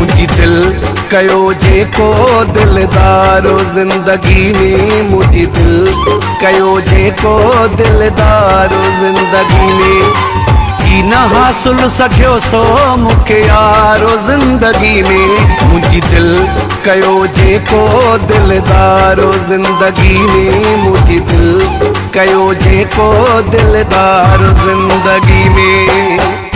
मुझी दिल कयो जेको दिलदारो ज़िंदगी में, मुझी दिल कयो जेको दिलदारो ज़िंदगी में। की न हासिल सघियो सो मूंखे यारो ज़िंदगी में, मुझी दिल कयो जेको दिलदारो ज़िंदगी में, मुझी दिल कयो जेको दिलदारो ज़िंदगी में।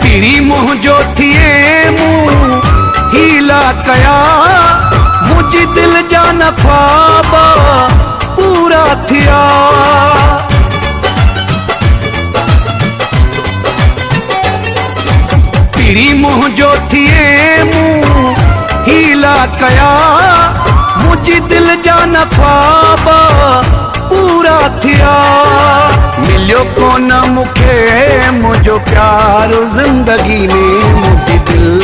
तेरी मुँह जो थिए मुँह हीला कया, मुझी दिल जान ख्वाब पूरा थिया। तेरी मुँह जो थिए मुँह हीला कया, मुझी दिल जान ख्वाब पूरा थिया। मिलियो कोन मूंखे मुझो प्यारो ज़िंदगी में, मुझी दिल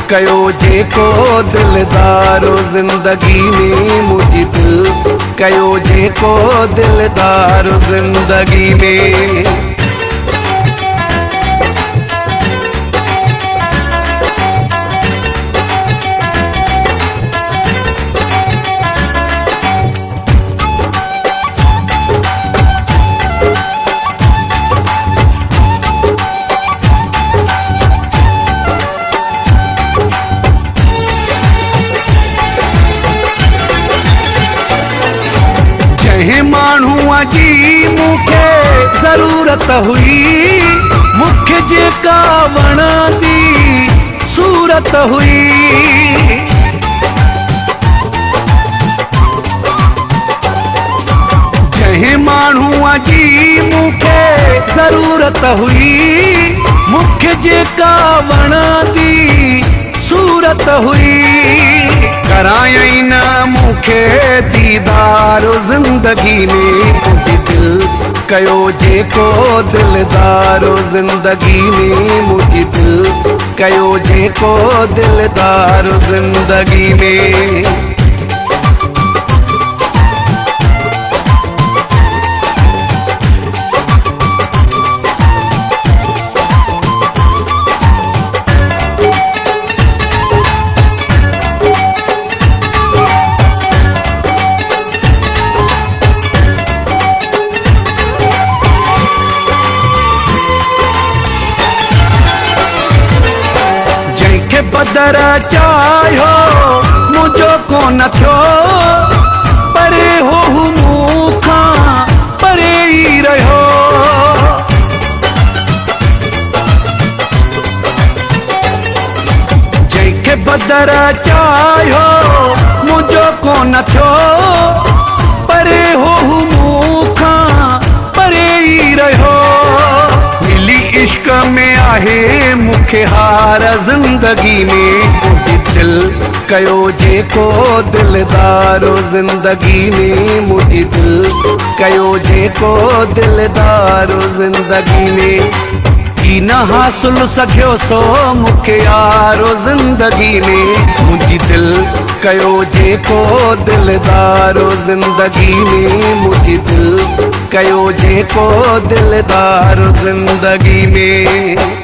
कयो जेको दिलदारो ज़िंदगी में, मुझी दिल कयो जेको दिलदारो ज़िंदगी में। जंहिं माण्हूअ जी मूंखे ज़रूरत हुई, मूंखे जेका वणंदी सूरत हुई। जंहिं माण्हूअ जी मूंखे ज़रूरत हुई, मूंखे जेका वणंदी सूरत हुई। करायई न मूंखे दीदारो ज़िंदगी में, मुझी दिल कयो जेको दिलदारो ज़िंदगी में, मुझी दिल कयो जेको दिलदारो ज़िंदगी में। बदर चाहियो मुझो कोन थियो, परे हो मूंखां परे ई रहियो। जंहिंखे बदर चाहियो मुझो कोन थियो, परे हो मूंखां परे ई रहियो। मिली इश्क में आहे मूंखे हार ज़िंदगी में, मुझी दिल कयो जेको दिलदारो ज़िंदगी में, मुझी दिल कयो जेको दिलदारो ज़िंदगी में। की न हासिल सघियो सो मूंखे यारो ज़िंदगी में, मुझी दिल कयो जेको दिलदारो ज़िंदगी में, मुझी दिल कयो जेको दिलदारो ज़िंदगी में।